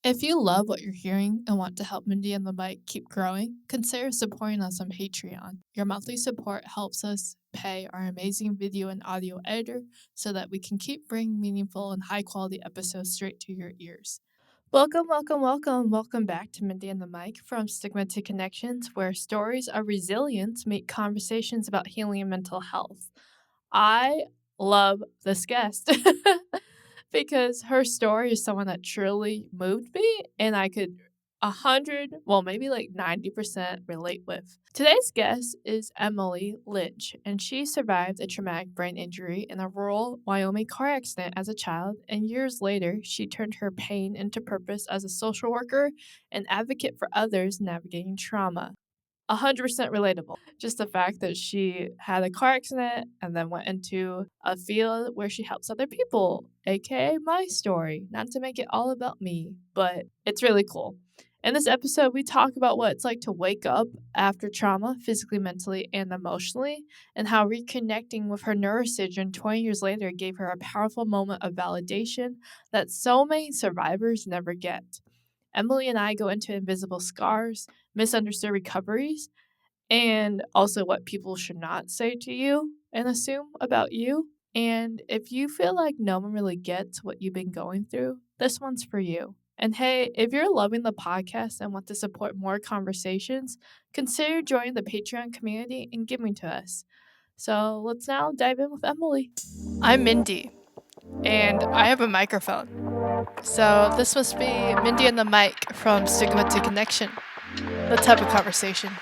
If you love what you're hearing and want to help Mindy and the Mic keep growing, consider supporting us on Patreon. Your monthly support helps us pay our amazing video and audio editor so that we can keep bringing meaningful and high quality episodes straight to your ears. Welcome back to Mindy and the Mic from Stigma to Connections, where stories of resilience meet conversations about healing and mental health. I love this guest because her story is someone that truly moved me and I could 90% relate with. Today's guest is Emily Lynch, and she survived a traumatic brain injury in a rural Wyoming car accident as a child, and years later, she turned her pain into purpose as a social worker and advocate for others navigating trauma. 100% relatable. Just the fact that she had a car accident and then went into a field where she helps other people, aka my story. Not to make it all about me, but it's really cool. In this episode, we talk about what it's like to wake up after trauma, physically, mentally, and emotionally, and how reconnecting with her neurosurgeon 20 years later gave her a powerful moment of validation that so many survivors never get. Emily and I go into invisible scars, misunderstood recoveries, and also what people should not say to you and assume about you. And if you feel like no one really gets what you've been going through, this one's for you. And hey, if you're loving the podcast and want to support more conversations, consider joining the Patreon community and giving to us. So let's now dive in with Emily. I'm Mindy, and I have a microphone. So this must be Mindy and the Mic from Stigma to Connection. Let's have a conversation.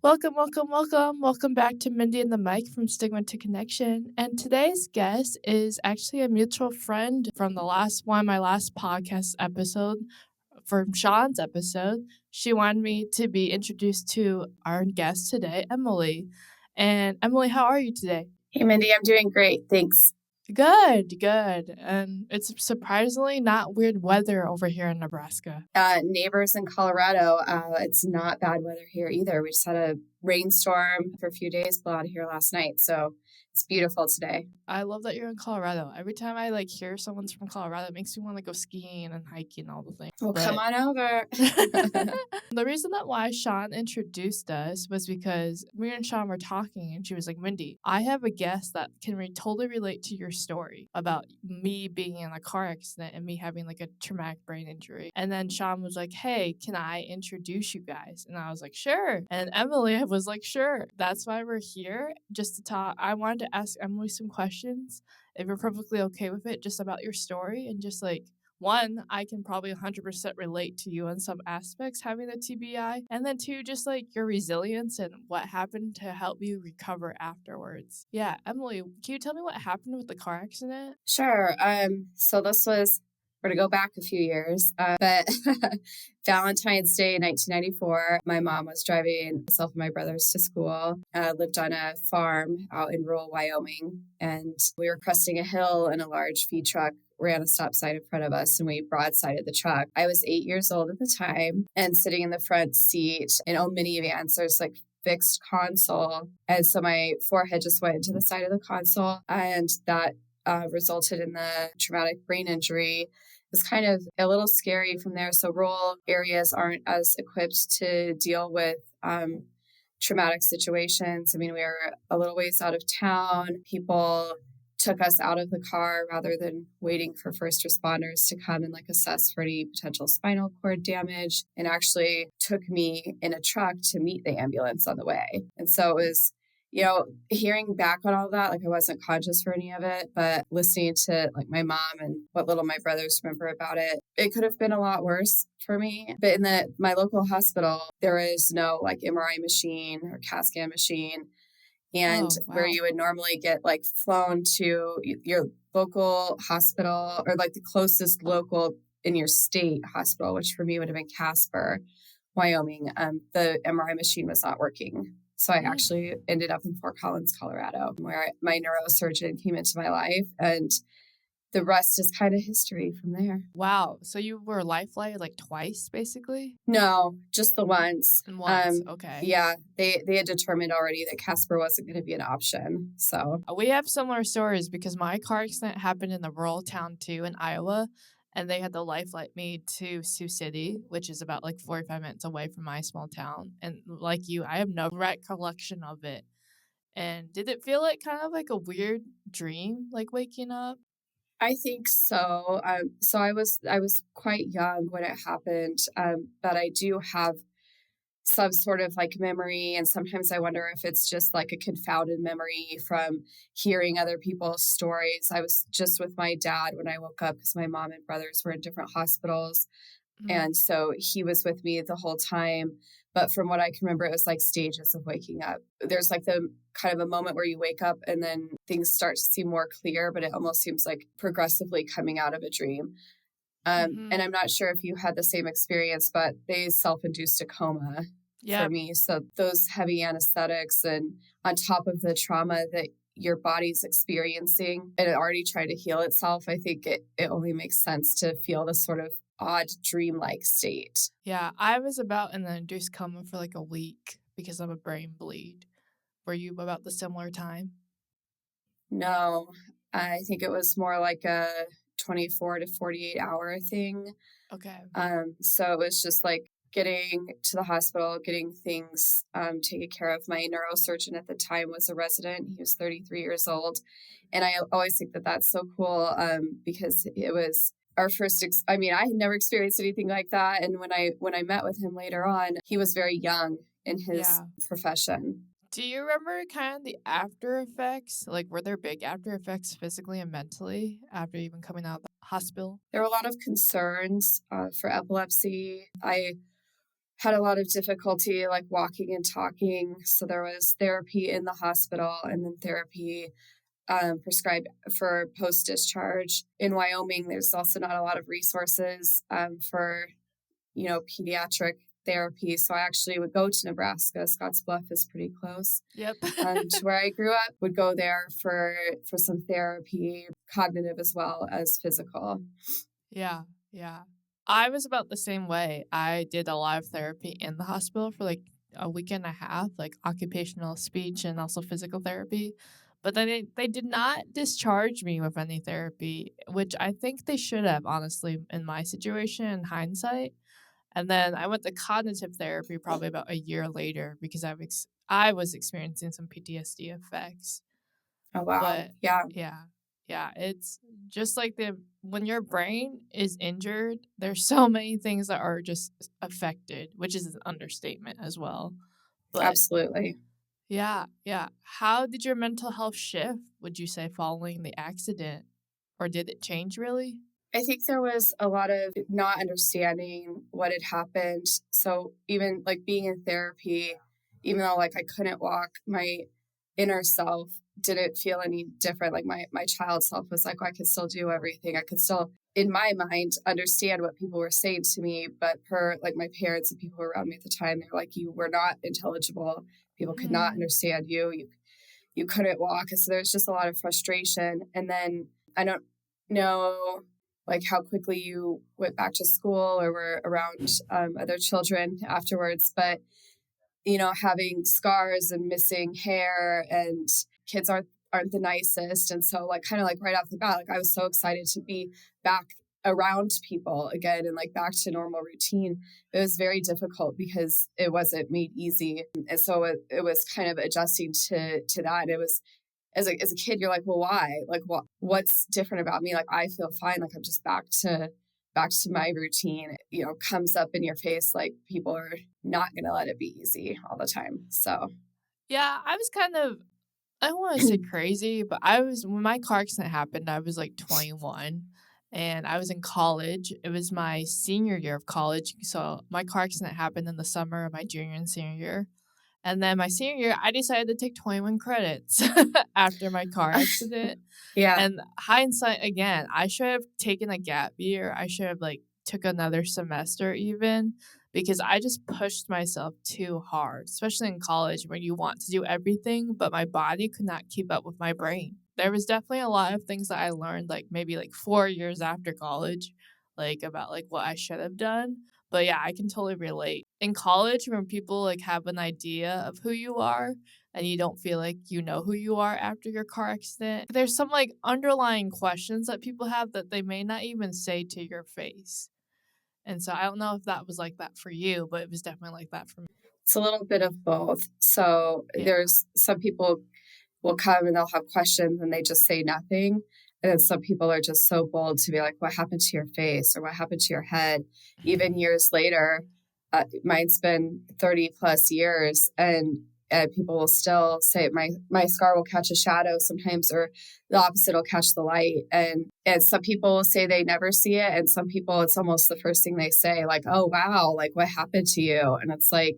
Welcome back to Mindy and the Mic from Stigma to Connection. And today's guest is actually a mutual friend from my last podcast episode, from Sean's episode. She wanted me to be introduced to our guest today, Emily. And Emily, how are you today? Hey, Mindy, I'm doing great. Thanks. Good. And it's surprisingly not weird weather over here in Nebraska. Neighbors in Colorado, it's not bad weather here either. We just had a rainstorm for a few days blow out of here last night. So it's beautiful today. I love that you're in Colorado. Every time I hear someone's from Colorado, it makes me want to go skiing and hiking and all the things. Well, come on over. The reason that why Sean introduced us was because me and Sean were talking and she was like, Mindy, I have a guest that can totally relate to your story about me being in a car accident and me having a traumatic brain injury. And then Sean was like, hey, can I introduce you guys? And I was like, sure. And Emily was like, sure. That's why we're here, just to talk. I wanted to ask Emily some questions, if you're perfectly okay with it, just about your story and just one, I can probably 100% relate to you in some aspects having the TBI. And then two, just your resilience and what happened to help you recover afterwards. Yeah, Emily, can you tell me what happened with the car accident? Sure. So we're going to go back a few years, but Valentine's Day, 1994, my mom was driving myself and my brothers to school. Lived on a farm out in rural Wyoming, and we were cresting a hill and a large feed truck ran a stop sign in front of us and we broadsided the truck. I was 8 years old at the time and sitting in the front seat in a minivan. So it's fixed console. And so my forehead just went into the side of the console, and that resulted in the traumatic brain injury. It was kind of a little scary from there. So rural areas aren't as equipped to deal with traumatic situations. I mean, we were a little ways out of town. People took us out of the car rather than waiting for first responders to come and assess for any potential spinal cord damage, and actually took me in a truck to meet the ambulance on the way. And so it was, hearing back on all that, I wasn't conscious for any of it, but listening to my mom and what little my brothers remember about it, it could have been a lot worse for me. But in my local hospital, there is no MRI machine or CAT scan machine. And where you would normally get flown to your local hospital or the closest local in your state hospital, which for me would have been Casper, Wyoming, the MRI machine was not working. So I actually ended up in Fort Collins, Colorado, where my neurosurgeon came into my life. And the rest is kind of history from there. Wow. So you were life flighted like twice, basically? No, just the once. And once. Okay. Yeah, they had determined already that Casper wasn't going to be an option. So, We have similar stories because my car accident happened in a rural town too in Iowa, and they had to life flight me to Sioux City, which is about like 45 minutes away from my small town. And like you, I have no recollection of it. And did it feel like kind of like a weird dream, like waking up? I think so. So I was quite young when it happened, but I do have some sort of like memory, and sometimes I wonder if it's just like a confounded memory from hearing other people's stories. I was just with my dad when I woke up because my mom and brothers were in different hospitals, and Mm, so he was with me the whole time. But from what I can remember, it was like stages of waking up. There's like the kind of a moment where you wake up and then things start to seem more clear, but it almost seems like progressively coming out of a dream. And mm-hmm. I'm not sure if you had the same experience, but they self induced a coma for Yep. me. So those heavy anesthetics, and on top of the trauma that your body's experiencing and it already tried to heal itself, I think it only makes sense to feel this sort of odd dreamlike state. Yeah, I was about in the induced coma for like a week because of a brain bleed. Were you about the similar time? No, I think it was more like a 24 to 48-hour thing. Okay. So it was just like getting to the hospital, getting things taken care of. My neurosurgeon at the time was a resident. He was 33 years old. And I always think that that's so cool because it was our first I mean, I had never experienced anything like that. And when I met with him later on, he was very young in his Yeah. profession. Do you remember kind of the after effects? Like, were there big after effects physically and mentally after even coming out of the hospital? There were a lot of concerns for epilepsy. I had a lot of difficulty like walking and talking. So there was therapy in the hospital and then therapy prescribed for post discharge. In Wyoming, there's also not a lot of resources for, pediatric therapy. So I actually would go to Nebraska. Scottsbluff is pretty close Yep. to where I grew up. Would go there for some therapy, cognitive as well as physical. Yeah, yeah. I was about the same way. I did a lot of therapy in the hospital for like a week and a half, like occupational speech and also physical therapy. But then they did not discharge me with any therapy, which I think they should have, honestly, in my situation, in hindsight. And then I went to cognitive therapy probably about a year later because I was experiencing some PTSD effects. Oh, wow. But Yeah, yeah, yeah, it's just like the when your brain is injured, there's so many things that are just affected, which is an understatement as well. But absolutely. yeah, yeah. How did your mental health shift, would you say, following the accident? Or did it change really? I think there was a lot of not understanding what had happened. So even like being in therapy, even though like I couldn't walk, my inner self didn't feel any different. Like my child self was like, oh, I could still do everything. I could still, in my mind, understand what people were saying to me. But per like my parents and people around me at the time, they were like, you were not intelligible. People could not Hmm. understand you. You couldn't walk. So there's just a lot of frustration. And then I don't know like how quickly you went back to school or were around other children afterwards, but having scars and missing hair, and kids aren't the nicest. And so like kind of like right off the bat, like I was so excited to be back around people again and like back to normal routine. It was very difficult because it wasn't made easy. And so it was kind of adjusting to that. It was as a kid, you're like, well, why? Like, what's different about me? Like, I feel fine. Like, I'm just back to my routine. Comes up in your face. Like, people are not going to let it be easy all the time. So, Yeah, I was kind of I don't want to say crazy, but when my car accident happened, I was like 21 and I was in college. It was my senior year of college. So my car accident happened in the summer of my junior and senior year. And then my senior year, I decided to take 21 credits after my car accident. yeah, And hindsight again, I should have taken a gap year. I should have like took another semester even because I just pushed myself too hard, especially in college when you want to do everything, but my body could not keep up with my brain. there was definitely a lot of things that I learned, like, maybe, like, 4 years after college, like, about, like, what I should have done. But, yeah, I can totally relate. In college, when people, like, have an idea of who you are and you don't feel like you know who you are after your car accident, there's some, like, underlying questions that people have that they may not even say to your face. And so I don't know if that was like that for you, but it was definitely like that for me. It's a little bit of both. So Yeah. there's some people will come and they'll have questions and they just say nothing. And then some people are just so bold to be like, what happened to your face or what happened to your head? Even years later, mine's been 30 plus years and people will still say my scar will catch a shadow sometimes, or the opposite will catch the light. And some people say they never see it. And some people, it's almost the first thing they say, like, oh, wow, like what happened to you? And it's like,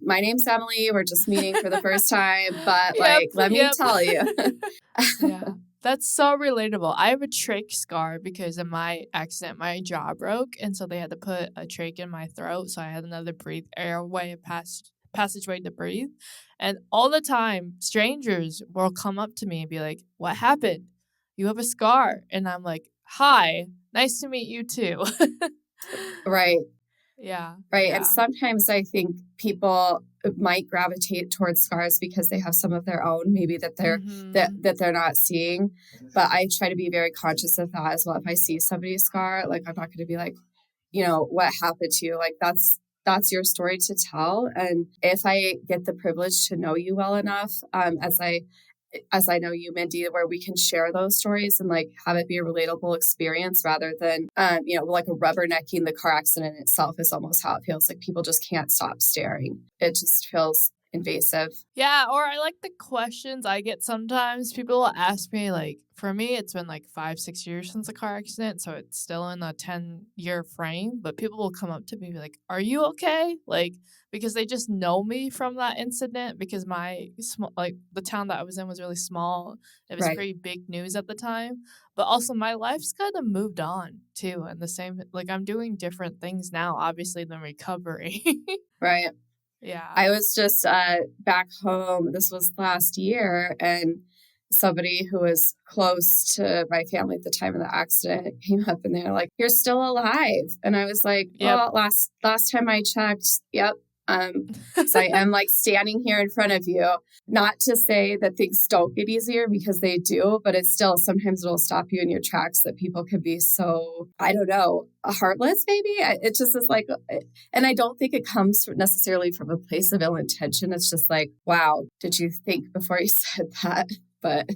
my name's Emily. We're just meeting for the first time, but Yep, like, let me yep. tell you. Yeah, that's so relatable. I have a trach scar because of my accident. My jaw broke, and so they had to put a trach in my throat, so I had another airway passageway to breathe. And all the time, strangers will come up to me and be like, "What happened? You have a scar," and I'm like, "Hi, nice to meet you too." Right. Yeah, Right. And yeah. sometimes I think people might gravitate towards scars because they have some of their own, maybe that they're Mhm. that they're not seeing. But I try to be very conscious of that as well. If I see somebody's scar, like I'm not going to be like, what happened to you? Like that's your story to tell. And if I get the privilege to know you well enough, as I know you, Mindy, where we can share those stories and like have it be a relatable experience rather than, like a rubbernecking the car accident itself is almost how it feels. Like people just can't stop staring. It just feels invasive. Yeah, or I like the questions I get sometimes. People will ask me, like, for me, it's been like 5, 6 years since a car accident, so it's still in a 10-year frame. But people will come up to me and be like, "Are you okay?" Like, because they just know me from that incident. Because like, the town that I was in was really small. It was Right. pretty big news at the time. But also, my life's kind of moved on too, and the same, like, I'm doing different things now, obviously, than recovery. Right. Yeah. I was just back home. This was last year, and somebody who was close to my family at the time of the accident came up and they're like, "You're still alive," and I was like, Yep. "Well, last time I checked, yep." So I am like standing here in front of you. Not to say that things don't get easier because they do, but it's still sometimes it'll stop you in your tracks that people could be so, I don't know, heartless. Maybe it just is like, and I don't think it comes necessarily from a place of ill intention. It's just like, wow, did you think before you said that? But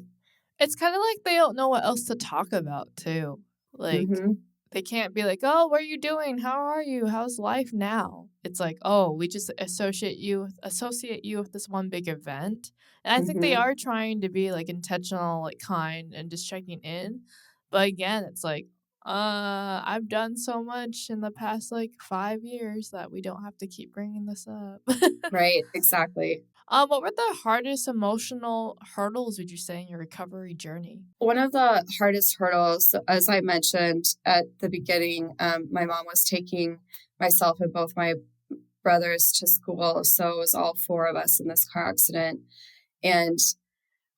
It's kinda like they don't know what else to talk about too. Like, hmm they can't be like, "Oh, what are you doing? How are you? How's life now?" It's like, "Oh, we just associate you with this one big event." And I think they hmm are trying to be, like, intentional, like, kind, and just checking in. But again, it's like, I've done so much in the past, like, 5 years that we don't have to keep bringing this up." right, exactly. What were the hardest emotional hurdles, would you say, in your recovery journey? One of the hardest hurdles, as I mentioned at the beginning, my mom was taking myself and both my brothers to school. So it was all four of us in this car accident. And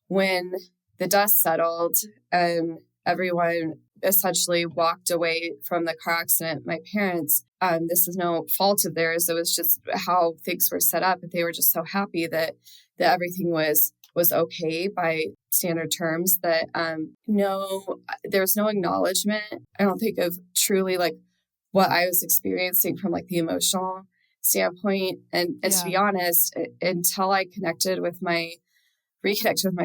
when the dust settled and everyone essentially walked away from the car accident, my parents, this is no fault of theirs. It was just how things were set up. But they were just so happy that everything was okay by standard terms, that no, there was no acknowledgement, I don't think, of truly like what I was experiencing from like the emotional standpoint. And to Yeah. be honest, until I reconnected with my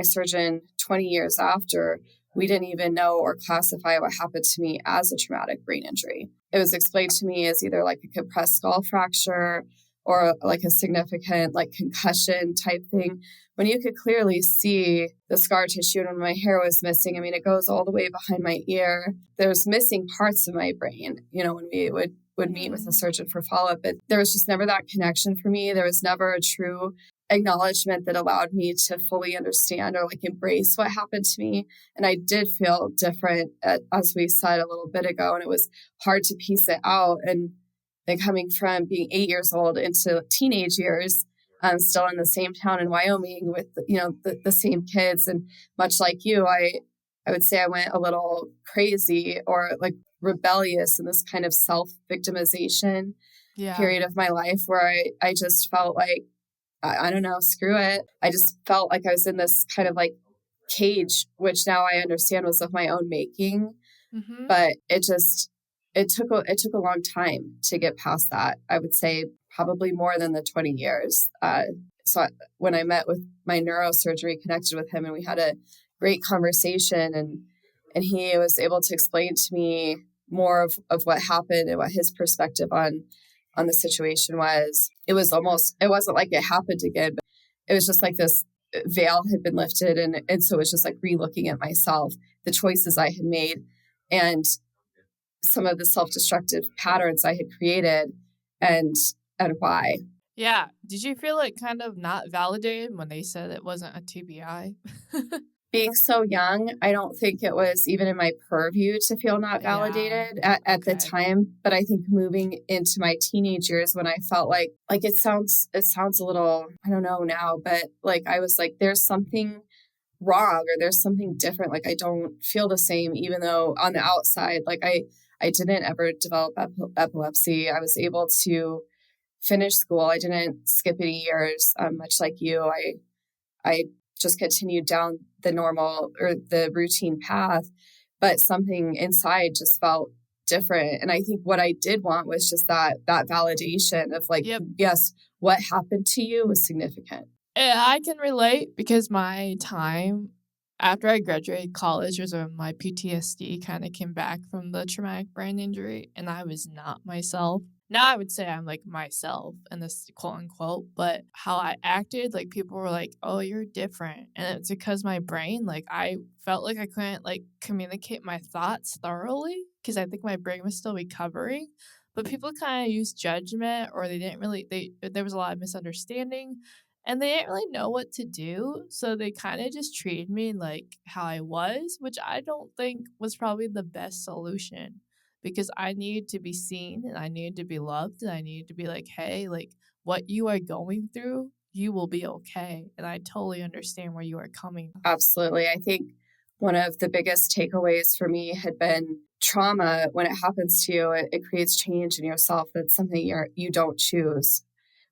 surgeon 20 years after, we didn't even know or classify what happened to me as a traumatic brain injury. It was explained to me as either like a compressed skull fracture or like a significant like concussion type thing. When you could clearly see the scar tissue and when my hair was missing, I mean, it goes all the way behind my ear. There's missing parts of my brain, when we would meet with a Hmm. surgeon for follow-up, but there was just never that connection for me. There was never a true acknowledgement that allowed me to fully understand or like embrace what happened to me. And I did feel different, as we said a little bit ago, and it was hard to piece it out. And then coming from being 8 years old into teenage years, still in the same town in Wyoming with, the same kids. And much like you, I would say I went a little crazy or like rebellious in this kind of self-victimization Yeah. period of my life where I just felt like, I don't know, screw it. I just felt like I was in this kind of like cage, which now I understand was of my own making. Mm-hmm. But it took a long time to get past that. I would say probably more than the 20 years. When I met with my neurosurgery, connected with him, and we had a great conversation, and he was able to explain to me more of what happened and what his perspective on the situation was. It wasn't like it happened again, but it was just like this veil had been lifted, and so it was just like re-looking at myself, the choices I had made, and some of the self-destructive patterns I had created, and why. Yeah. Did you feel like kind of not validated when they said it wasn't a TBI? Being so young, I don't think it was even in my purview to feel not Yeah. validated at the Okay. time. But I think moving into my teenage years, when I felt like it sounds a little, I don't know now, but like I was like, there's something wrong or there's something different. Like I don't feel the same, even though on the outside, like I didn't ever develop epilepsy. I was able to finish school. I didn't skip any years, much like you. I just continued down the normal or the routine path, but something inside just felt different. And I think what I did want was just that validation of like, Yep. yes, what happened to you was significant. Yeah, I can relate because my time after I graduated college was when my PTSD kind of came back from the traumatic brain injury, and I was not myself. Now I would say I'm like myself in this quote unquote, but how I acted, like people were like, "Oh, you're different," and it's because my brain, like I felt like I couldn't like communicate my thoughts thoroughly because I think my brain was still recovering. But people kind of used judgment, or they didn't really. There was a lot of misunderstanding and they didn't really know what to do, so they kinda just treated me like how I was, which I don't think was probably the best solution because I needed to be seen and I needed to be loved and I needed to be like, "Hey, like, what you are going through, you will be okay, and I totally understand where you are coming." Absolutely. I think one of the biggest takeaways for me had been trauma. When it happens to you, it creates change in yourself. That's something you don't choose,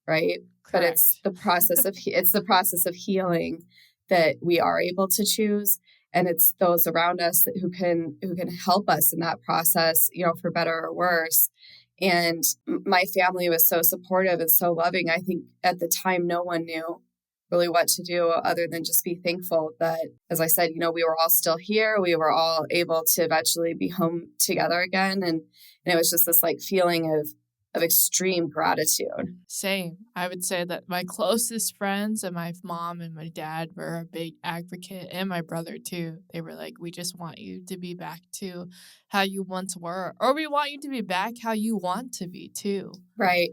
right? But Correct. it's the process of healing that we are able to choose, and it's those around us who can help us in that process, for better or worse. And my family was so supportive and so loving. I think at the time no one knew really what to do other than just be thankful that, as I said, we were all still here. We were all able to eventually be home together again, and it was just this like feeling of extreme gratitude. Same. I would say that my closest friends and my mom and my dad were a big advocate, and my brother too. They were like, "We just want you to be back to how you once were, or we want you to be back how you want to be too." Right.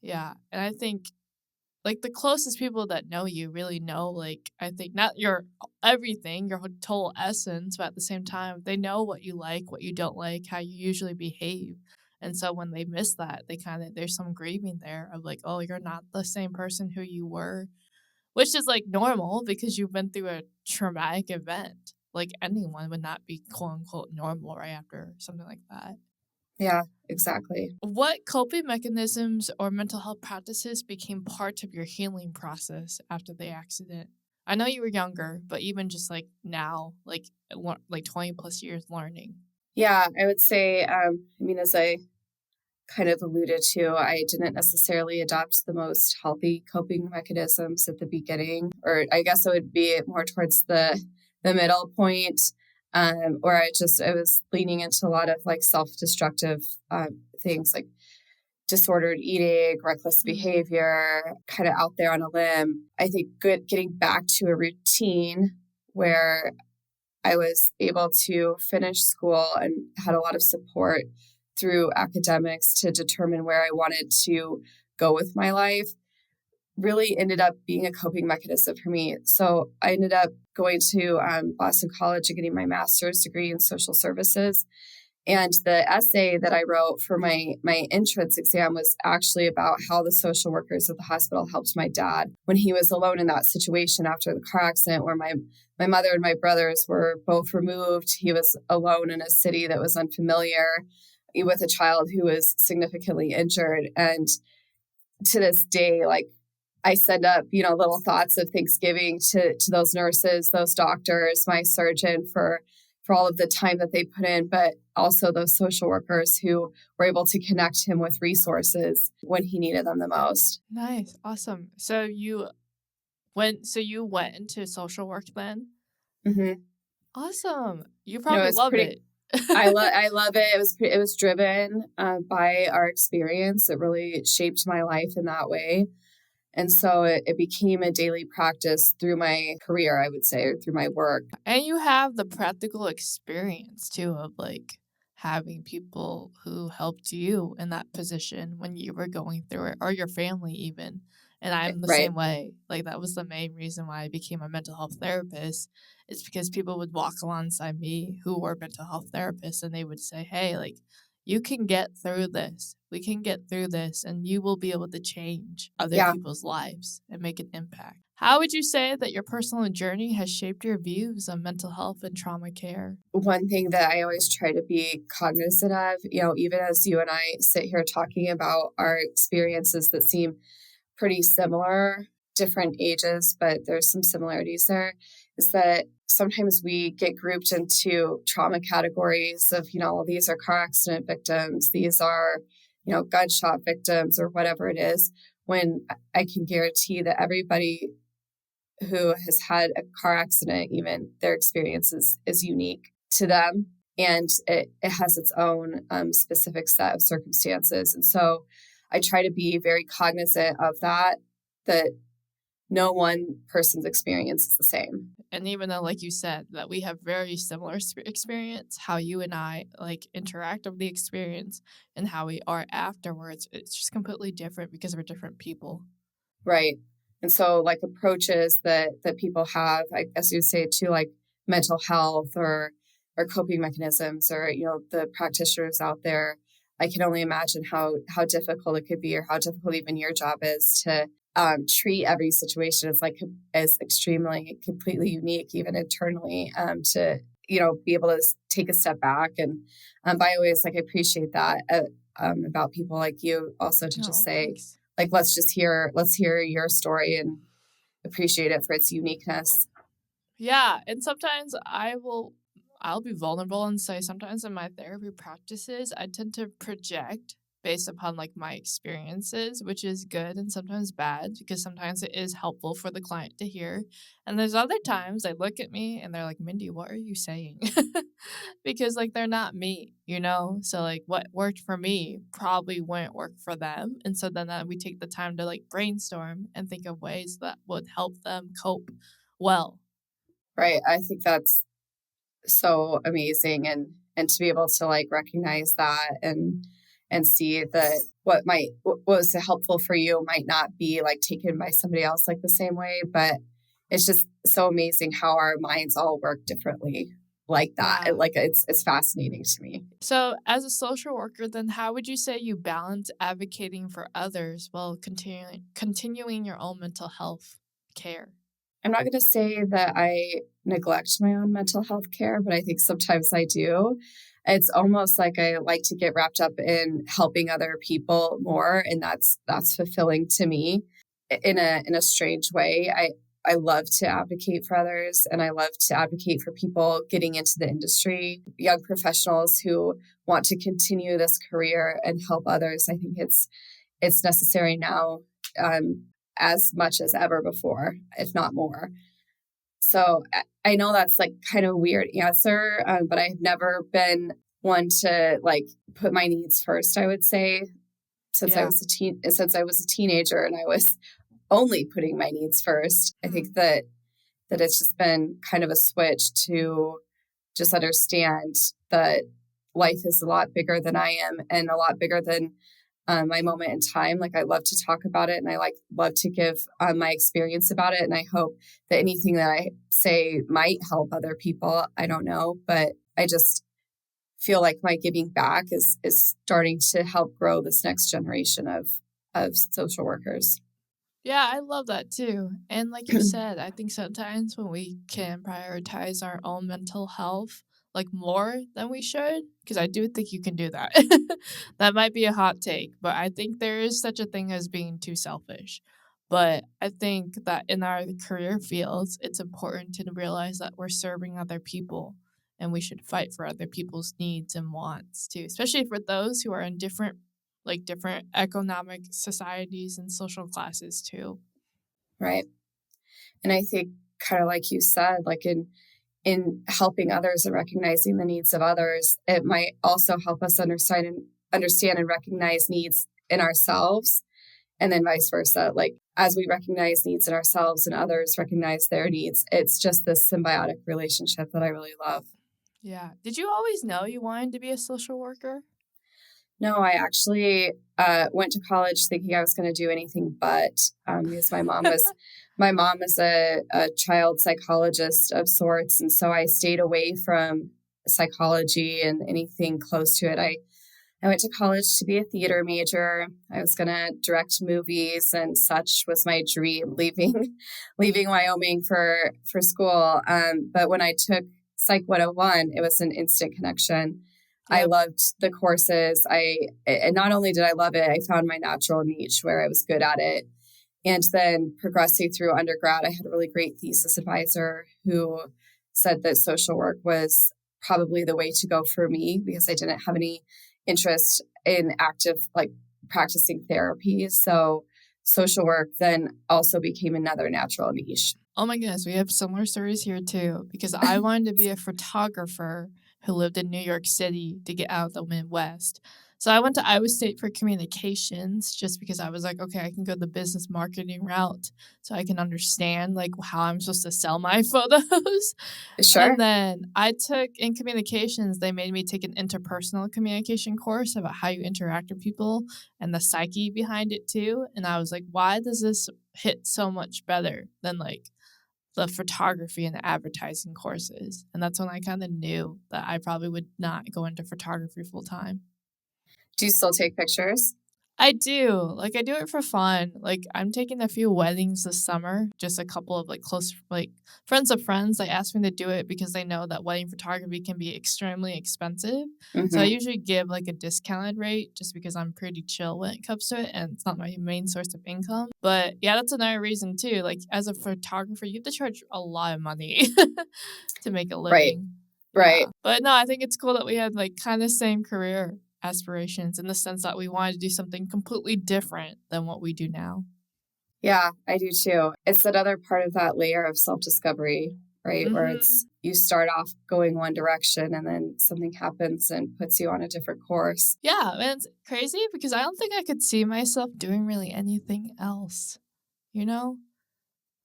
Yeah, and I think like the closest people that know you really know, like I think not your everything, your total essence, but at the same time, they know what you like, what you don't like, how you usually behave. And so when they miss that, they kind of there's some grieving there of like, oh, you're not the same person who you were, which is like normal because you've been through a traumatic event. Like anyone would not be quote unquote normal right after something like that. Yeah, exactly. What coping mechanisms or mental health practices became part of your healing process after the accident? I know you were younger, but even just like now, like 20 plus years learning. Yeah, I would say, as I kind of alluded to, I didn't necessarily adopt the most healthy coping mechanisms at the beginning, or I guess it would be more towards the middle point, where I was leaning into a lot of like self-destructive things like disordered eating, reckless Mm, behavior, kind of out there on a limb. I think getting back to a routine where I was able to finish school and had a lot of support through academics to determine where I wanted to go with my life really ended up being a coping mechanism for me. So I ended up going to Boston College and getting my master's degree in social services. And the essay that I wrote for my entrance exam was actually about how the social workers at the hospital helped my dad when he was alone in that situation after the car accident where my mother and my brothers were both removed. He was alone in a city that was unfamiliar with a child who was significantly injured. And to this day, like, I send up, little thoughts of Thanksgiving to those nurses, those doctors, my surgeon for all of the time that they put in, but also those social workers who were able to connect him with resources when he needed them the most. Nice. Awesome. So you went into social work then? Mm-hmm. Awesome. You It probably was love pretty. it. I love it. It was driven by our experience. It really shaped my life in that way. And so it became a daily practice through my career, I would say, or through my work. And you have the practical experience too of like having people who helped you in that position when you were going through it, or your family even. And I'm the Right. same way. Like that was the main reason why I became a mental health therapist. It's because people would walk alongside me who were mental health therapists and they would say, "Hey, like you can get through this. We can get through this and you will be able to change other Yeah. people's lives and make an impact." How would you say that your personal journey has shaped your views on mental health and trauma care? One thing that I always try to be cognizant of, even as you and I sit here talking about our experiences that seem pretty similar, different ages, but there's some similarities there, is that sometimes we get grouped into trauma categories of, these are car accident victims, these are, gunshot victims or whatever it is, when I can guarantee that everybody who has had a car accident, even their experience is unique to them. And it has its own specific set of circumstances. And so I try to be very cognizant of that no one person's experience is the same. And even though, like you said, that we have very similar experience, how you and I like interact with the experience and how we are afterwards, it's just completely different because we're different people. Right. And so like approaches that people have, I guess you'd say to like mental health or coping mechanisms or, the practitioners out there, I can only imagine how difficult it could be or how difficult even your job is to treat every situation as extremely completely unique, even internally, to, be able to take a step back. And I always like, I appreciate that about people like you also to just No, say, thanks. like, let's hear your story and appreciate it for its uniqueness. Yeah, and sometimes I'll be vulnerable and say sometimes in my therapy practices I tend to project based upon like my experiences, which is good and sometimes bad because sometimes it is helpful for the client to hear. And there's other times they look at me and they're like, "Mindy, what are you saying?" Because like they're not me, you know? So like what worked for me probably wouldn't work for them. And so then we take the time to like brainstorm and think of ways that would help them cope well. Right. I think that's so amazing and to be able to like recognize that and see that what was helpful for you might not be like taken by somebody else like the same way, but it's just so amazing how our minds all work differently like that. Yeah. Like it's fascinating to me. So, as a social worker, then how would you say you balance advocating for others while continuing your own mental health care? I'm not going to say that I neglect my own mental health care, but I think sometimes I do. It's almost like I like to get wrapped up in helping other people more, and that's fulfilling to me in a strange way. I love to advocate for others, and I love to advocate for people getting into the industry, young professionals who want to continue this career and help others. I think it's necessary now. As much as ever before, if not more. So I know that's like kind of a weird answer, but I've never been one to like put my needs first, I would say, Yeah. since I was a teenager and I was only putting my needs first. I think that it's just been kind of a switch to just understand that life is a lot bigger than I am and a lot bigger than my moment in time. Like I love to talk about it and I love to give my experience about it. And I hope that anything that I say might help other people. I don't know, but I just feel like my giving back is starting to help grow this next generation of social workers. Yeah, I love that too. And like you said, I think sometimes when we can prioritize our own mental health like more than we should, because I do think you can do that. That might be a hot take, but I think there is such a thing as being too selfish. But I think that in our career fields, it's important to realize that we're serving other people and we should fight for other people's needs and wants too, especially for those who are in different economic societies and social classes too. Right. And I think kind of like you said, like in helping others and recognizing the needs of others, it might also help us understand and recognize needs in ourselves, and then vice versa. Like as we recognize needs in ourselves and others recognize their needs, it's just this symbiotic relationship that I really love. Yeah. Did you always know you wanted to be a social worker? No, I actually went to college thinking I was going to do anything but, because my mom is a child psychologist of sorts, and so I stayed away from psychology and anything close to it. I went to college to be a theater major. I was going to direct movies and such was my dream, leaving leaving Wyoming for school. But when I took Psych 101, it was an instant connection. I Yep. loved the courses. And not only did I love it, I found my natural niche where I was good at it. And then progressing through undergrad, I had a really great thesis advisor who said that social work was probably the way to go for me because I didn't have any interest in active, like practicing therapy. So social work then also became another natural niche. Oh my goodness, we have similar stories here too, because I wanted to be a photographer who lived in New York City to get out of the Midwest. So I went to Iowa State for communications just because I was like, okay, I can go the business marketing route so I can understand like how I'm supposed to sell my photos. Sure. And then I took in communications, they made me take an interpersonal communication course about how you interact with people and the psyche behind it too. And I was like, why does this hit so much better than like the photography and the advertising courses? And that's when I kind of knew that I probably would not go into photography full time. Do you still take pictures? I do. Like I do it for fun. Like I'm taking a few weddings this summer. Just a couple of like close like friends of friends. They asked me to do it because they know that wedding photography can be extremely expensive. So I Mm-hmm. usually give like a discounted rate just because I'm pretty chill when it comes to it and it's not my main source of income. But yeah, that's another reason too. Like as a photographer, you have to charge a lot of money to make a Right. living. Yeah. Right. But no, I think it's cool that we had like kind of same career aspirations in the sense that we wanted to do something completely different than what we do now. Yeah, I do too. It's another part of that layer of self-discovery, right? Where Hmm. it's you start off going one direction and then something happens and puts you on a different course. Yeah, and it's crazy because I don't think I could see myself doing really anything else, you know?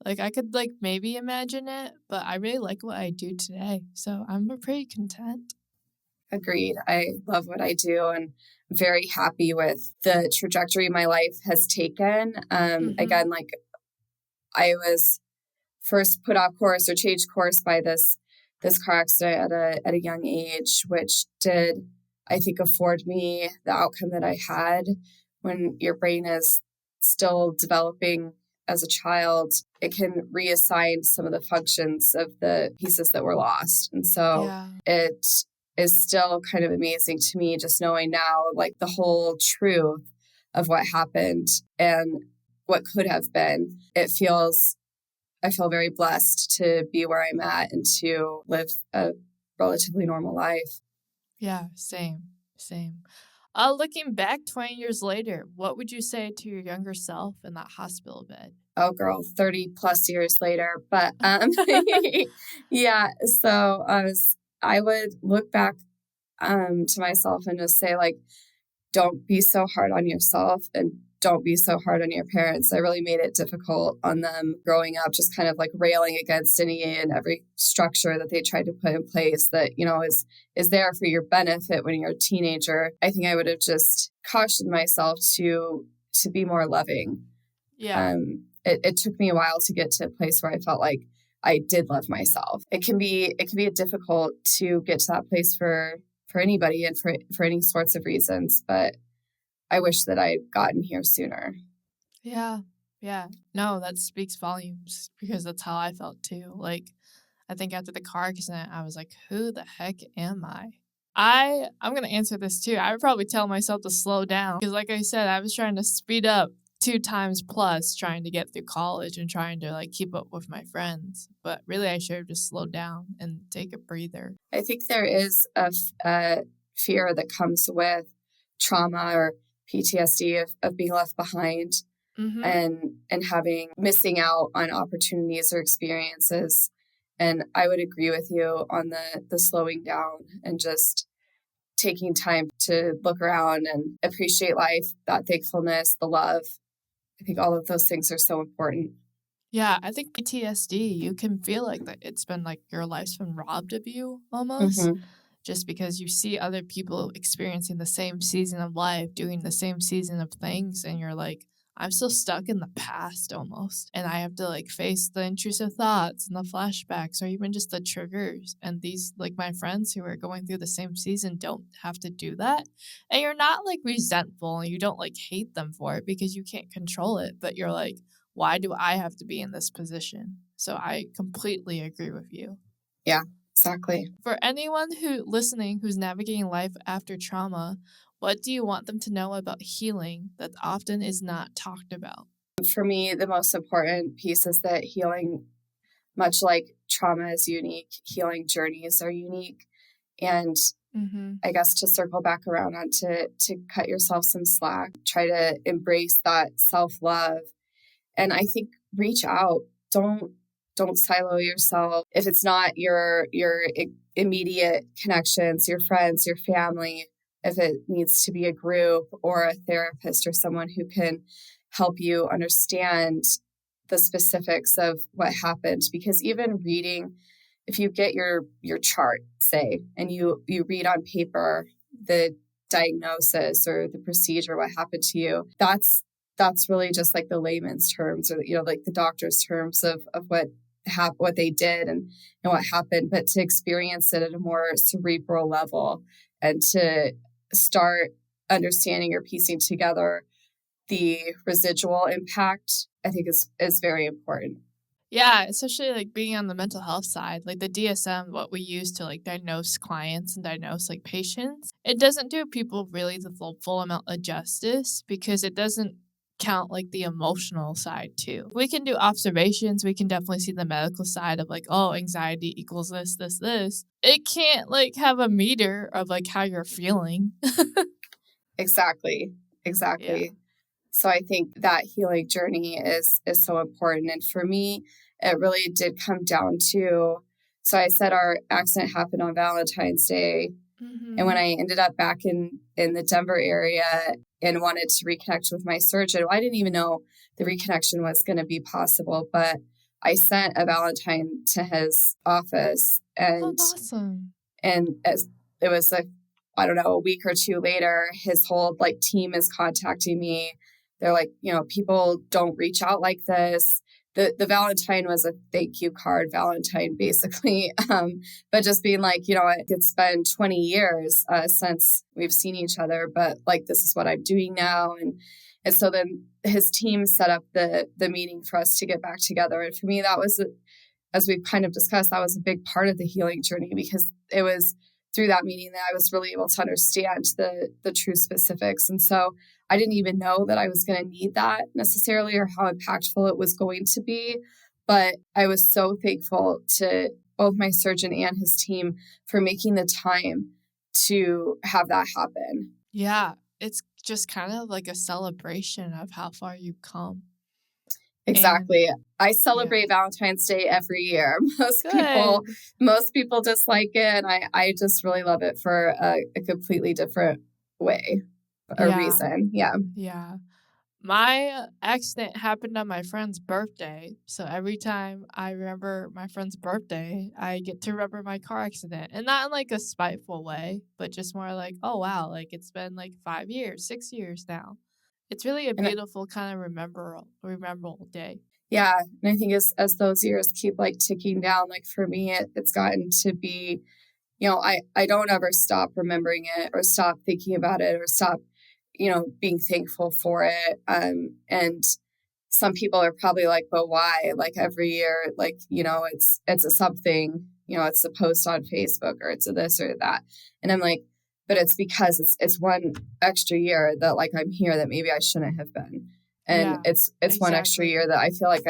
Like I could like maybe imagine it, but I really like what I do today. So I'm pretty content. Agreed. I love what I do and very happy with the trajectory my life has taken. Hmm. Again, like I was first put off course or changed course by this car accident at a young age, which did I think afford me the outcome that I had. When your brain is still developing as a child, it can reassign some of the functions of the pieces that were lost. And so Yeah. it is still kind of amazing to me just knowing now like the whole truth of what happened and what could have been. I feel very blessed to be where I'm at and to live a relatively normal life. Yeah, same. Same. Looking back 20 years later, what would you say to your younger self in that hospital bed? Oh, girl, 30 plus years later. But yeah, so I would look back to myself and just say, like, don't be so hard on yourself and don't be so hard on your parents. I really made it difficult on them growing up, just kind of like railing against any and every structure that they tried to put in place that, is there for your benefit when you're a teenager. I think I would have just cautioned myself to be more loving. Yeah. It took me a while to get to a place where I felt like I did love myself. It can be difficult to get to that place for anybody and for any sorts of reasons. But I wish that I had gotten here sooner. Yeah. Yeah. No, that speaks volumes because that's how I felt too. Like, I think after the car accident, I was like, who the heck am I? I'm gonna answer this too. I would probably tell myself to slow down because, like I said, I was trying to speed up 2 times plus, trying to get through college and trying to like keep up with my friends. But really, I should have just slowed down and take a breather. I think there is a fear that comes with trauma or PTSD of being left behind Mm-hmm. and having missing out on opportunities or experiences. And I would agree with you on the slowing down and just taking time to look around and appreciate life, that thankfulness, the love. I think all of those things are so important. Yeah, I think PTSD, you can feel like that it's been like your life's been robbed of you almost, Mm-hmm. just because you see other people experiencing the same season of life, doing the same season of things, and you're like, I'm still stuck in the past almost. And I have to like face the intrusive thoughts and the flashbacks or even just the triggers. And these, like my friends who are going through the same season, don't have to do that. And you're not like resentful and you don't like hate them for it because you can't control it, but you're like, why do I have to be in this position? So I completely agree with you. Yeah, exactly. For anyone who listening who's navigating life after trauma, what do you want them to know about healing that often is not talked about? For me, the most important piece is that healing, much like trauma is unique, healing journeys are unique. And Mm-hmm. I guess to circle back around on to cut yourself some slack, try to embrace that self-love. And I think reach out. Don't silo yourself. If it's not your immediate connections, your friends, your family, if it needs to be a group or a therapist or someone who can help you understand the specifics of what happened, because even reading, if you get your chart, say, and you read on paper the diagnosis or the procedure, what happened to you, that's really just like the layman's terms, or like the doctor's terms of what they did and what happened. But to experience it at a more cerebral level and to start understanding or piecing together the residual impact, I think is very important. Yeah, especially like being on the mental health side, like the DSM, what we use to like diagnose clients and diagnose like patients, it doesn't do people really the full amount of justice because it doesn't count like the emotional side too. We can do observations, we can definitely see the medical side of like, oh, anxiety equals this, this, this. It can't like have a meter of like how you're feeling. Exactly. Yeah. Exactly. So I think that healing journey is so important. And for me, it really did come down to, so I said our accident happened on Valentine's Day. And when Mm-hmm. I ended up back in the Denver area and wanted to reconnect with my surgeon, I didn't even know the reconnection was going to be possible. But I sent a Valentine to his office, That's awesome. and as it was I don't know, a week or two later, his whole like team is contacting me. They're like, people don't reach out like this. The Valentine was a thank you card Valentine, basically. But just being like, it's been 20 years since we've seen each other, but like, this is what I'm doing now. And so then his team set up the meeting for us to get back together. And for me, that was, as we've kind of discussed, that was a big part of the healing journey, because it was through that meeting that I was really able to understand the true specifics. And so I didn't even know that I was going to need that necessarily, or how impactful it was going to be. But I was so thankful to both my surgeon and his team for making the time to have that happen. Yeah, it's just kind of like a celebration of how far you've come. And Exactly. I yeah, celebrate Valentine's Day every year. good. Most people dislike it. And I just really love it for a completely different way, a Yeah, reason. Yeah. yeah. My accident happened on my friend's birthday. So every time I remember my friend's birthday, I get to remember my car accident. And not in like a spiteful way, but just more like, oh wow, like it's been like 5 years, 6 years now. It's really a And beautiful kind of rememberable day. yeah. And I think as those years keep like ticking down, like for me, it's gotten to be I don't ever stop remembering it or stop thinking about it or stop, being thankful for it. And some people are probably like, but why? Like every year, like, it's a something, it's a post on Facebook or it's a this or that. And I'm like, but it's because it's one extra year that like I'm here that maybe I shouldn't have been. And Yeah, it's one extra exactly. year that I feel like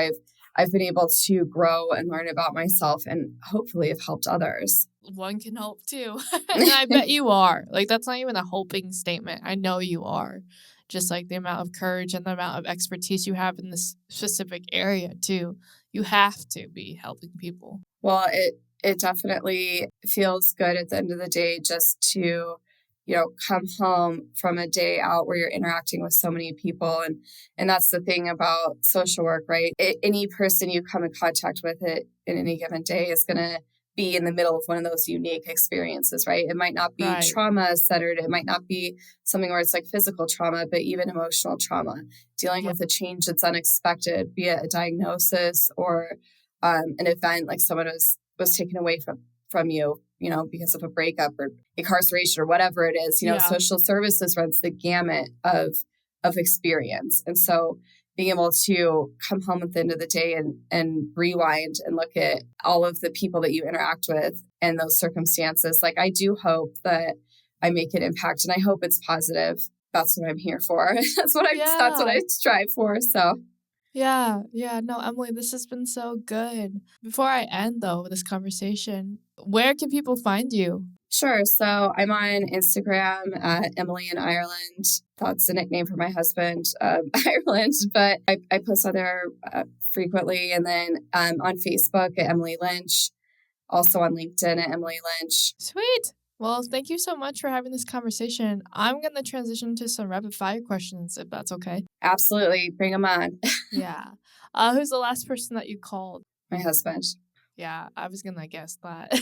I've been able to grow and learn about myself and hopefully have helped others. One can hope too. And I bet you are. Like, that's not even a hoping statement. I know you are. Just like the amount of courage and the amount of expertise you have in this specific area, too. You have to be helping people. Well, it definitely feels good at the end of the day just to, come home from a day out where you're interacting with so many people. And that's the thing about social work, right? Any person you come in contact with it in any given day is going to be in the middle of one of those unique experiences, right? It might not be Right. trauma centered. It might not be something where it's like physical trauma, but even emotional trauma, dealing Yeah. with a change that's unexpected, be it a diagnosis or an event like someone was taken away from you, because of a breakup or incarceration or whatever it is. Yeah. Social services runs the gamut of experience, and so being able to come home at the end of the day and rewind and look at all of the people that you interact with and those circumstances, like I do hope that I make an impact, and I hope it's positive. That's what I'm here for. That's what Yeah. I strive for. So. Yeah. Yeah. No, Emily, this has been so good. Before I end, though, this conversation, where can people find you? Sure. So I'm on Instagram at Emily in Ireland. That's a nickname for my husband, Ireland, but I post on there frequently. And then on Facebook at Emily Lynch, also on LinkedIn at Emily Lynch. Sweet. Well, thank you so much for having this conversation. I'm going to transition to some rapid fire questions, if that's okay. Absolutely. Bring them on. Yeah. Who's the last person that you called? My husband. Yeah, I was going to guess that.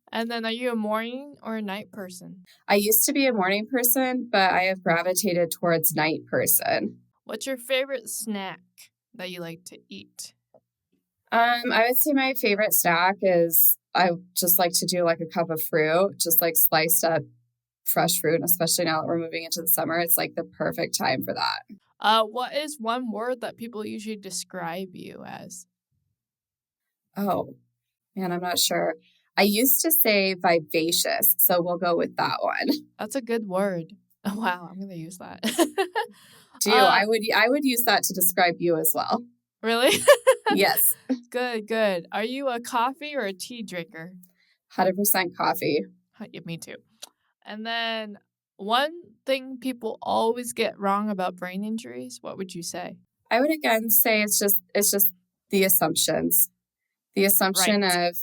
And then, are you a morning or a night person? I used to be a morning person, but I have gravitated towards night person. What's your favorite snack that you like to eat? I would say my favorite snack is I just like to do like a cup of fruit, just like sliced up fresh fruit, and especially now that we're moving into the summer, it's like the perfect time for that. What is one word that people usually describe you as? Oh, man, I'm not sure. I used to say vivacious, so we'll go with that one. That's a good word. Oh, wow, I'm gonna use that. Do I would use that to describe you as well. Really? Yes, Good, good. Are you a coffee or a tea drinker? 100% coffee. Yeah, me too. And then one thing people always get wrong about brain injuries, what would you say? I would again say it's just the assumptions. The Right. assumption of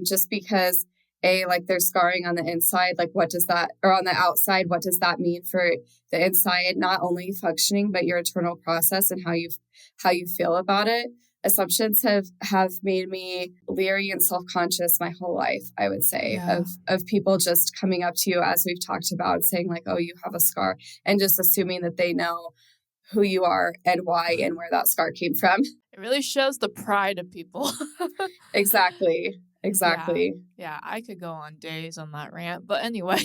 just because like there's scarring on the inside, like what does that, or on the outside, what does that mean for the inside, not only functioning but your internal process and how you feel about it. Assumptions have made me leery and self-conscious my whole life, I would say, Yeah. of people just coming up to you, as we've talked about, saying like, oh, you have a scar, and just assuming that they know who you are and why and where that scar came from. It really shows the pride of people. Exactly. Yeah. Exactly. Yeah, I could go on days on that rant, but anyway.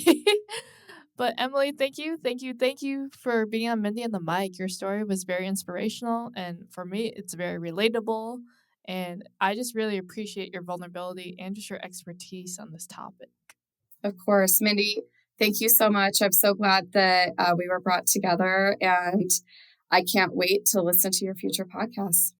But Emily, thank you, thank you, thank you for being on Mindy and the Mic. Your story was very inspirational, and for me, it's very relatable. And I just really appreciate your vulnerability and just your expertise on this topic. Of course, Mindy, thank you so much. I'm so glad that we were brought together, and I can't wait to listen to your future podcasts.